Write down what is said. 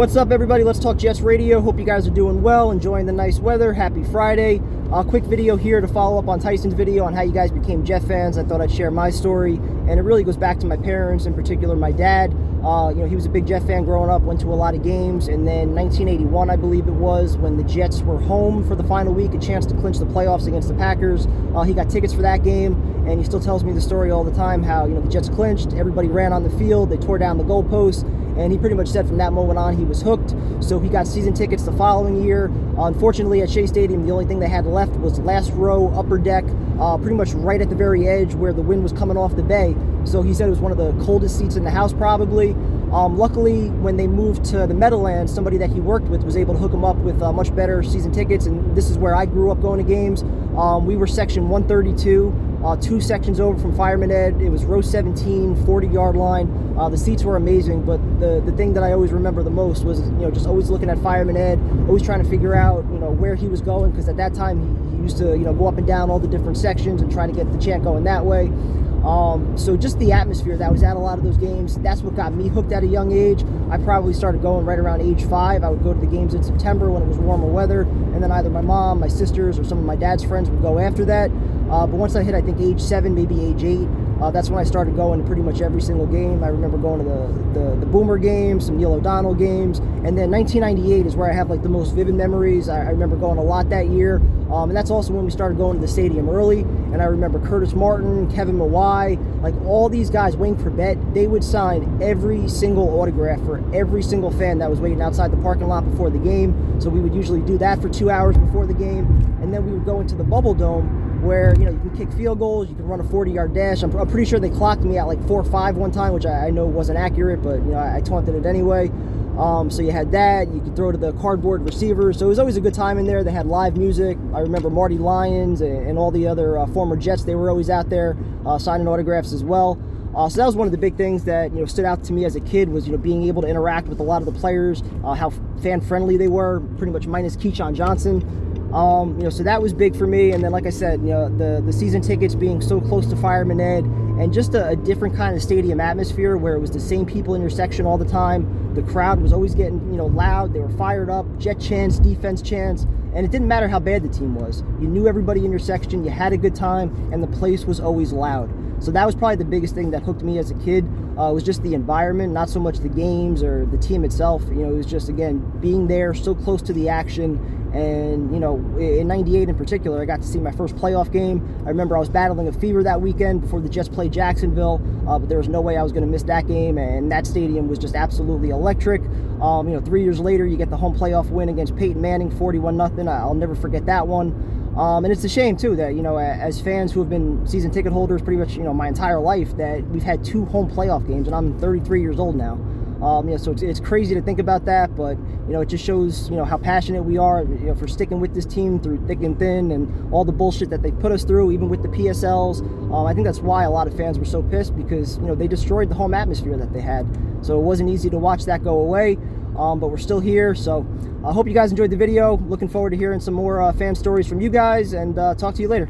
What's up, everybody? Let's Talk Jets Radio. Hope you guys are doing well, enjoying the nice weather. Happy Friday. Quick video here to follow up on Tyson's video on how you guys became Jet fans. I thought I'd share my story, and it really goes back to my parents, in particular my dad. He was a big Jet fan growing up, went to a lot of games, and then 1981, I believe it was, when the Jets were home for the final week, a chance to clinch the playoffs against the Packers. He got tickets for that game, and he still tells me the story all the time, how the Jets clinched, everybody ran on the field, they tore down the goalposts, and he pretty much said from that moment on he was hooked. So he got season tickets the following year. Unfortunately, at Shea Stadium, the only thing they had left was last row, upper deck, pretty much right at the very edge where the wind was coming off the bay. So he said it was one of the coldest seats in the house probably. Luckily, when they moved to the Meadowlands, somebody that he worked with was able to hook him up with much better season tickets, and this is where I grew up going to games. We were section 132, 2 sections over from Fireman Ed. It was row 17, 40-yard line. The seats were amazing, but the thing that I always remember the most was just always looking at Fireman Ed, always trying to figure out where he was going, because at that time he used to go up and down all the different sections and try to get the chant going that way. So just the atmosphere that was at a lot of those games, that's what got me hooked at a young age. I probably started going right around age 5. I would go to the games in September when it was warmer weather, and then either my mom, my sisters, or some of my dad's friends would go after that. But once I hit, I think, age 7, maybe age 8, that's when I started going to pretty much every single game. I remember going to the Boomer games, some Neil O'Donnell games, and then 1998 is where I have the most vivid memories. I remember going a lot that year, and that's also when we started going to the stadium early. And I remember Curtis Martin, Kevin Mawai, all these guys, Wayne Corbett, they would sign every single autograph for every single fan that was waiting outside the parking lot before the game. So we would usually do that for 2 hours before the game, and then we would go into the Bubble Dome, where you can kick field goals, you can run a 40-yard dash. I'm pretty sure they clocked me at 4.5 one time, which I know wasn't accurate, but I taunted it anyway. So you had that, you could throw to the cardboard receivers, so it was always a good time in there. They had live music. I remember Marty Lyons and all the other former Jets, they were always out there signing autographs as well. So that was one of the big things that stood out to me as a kid, was being able to interact with a lot of the players, how fan-friendly they were, pretty much minus Keyshawn Johnson. So that was big for me. And then, like I said, the season tickets being so close to Fireman Ed, and just a different kind of stadium atmosphere where it was the same people in your section all the time. The crowd was always getting loud. They were fired up, Jet chants, defense chants, and it didn't matter how bad the team was. You knew everybody in your section, you had a good time, and the place was always loud. So that was probably the biggest thing that hooked me as a kid, was just the environment, not so much the games or the team itself. It was just, again, being there so close to the action. And in 98 in particular, I got to see my first playoff game. I remember I was battling a fever that weekend before the Jets played Jacksonville, but there was no way I was going to miss that game, and that stadium was just absolutely electric. 3 years later, you get the home playoff win against Peyton Manning, 41-0. I'll never forget that one. And it's a shame too that as fans who have been season ticket holders pretty much my entire life, that we've had 2 home playoff games, and I'm 33 years old now. So it's crazy to think about that, but it just shows how passionate we are for sticking with this team through thick and thin, and all the bullshit that they put us through, even with the PSLs. I think that's why a lot of fans were so pissed, because they destroyed the home atmosphere that they had. So it wasn't easy to watch that go away. But we're still here, so I hope you guys enjoyed the video. Looking forward to hearing some more fan stories from you guys, and talk to you later.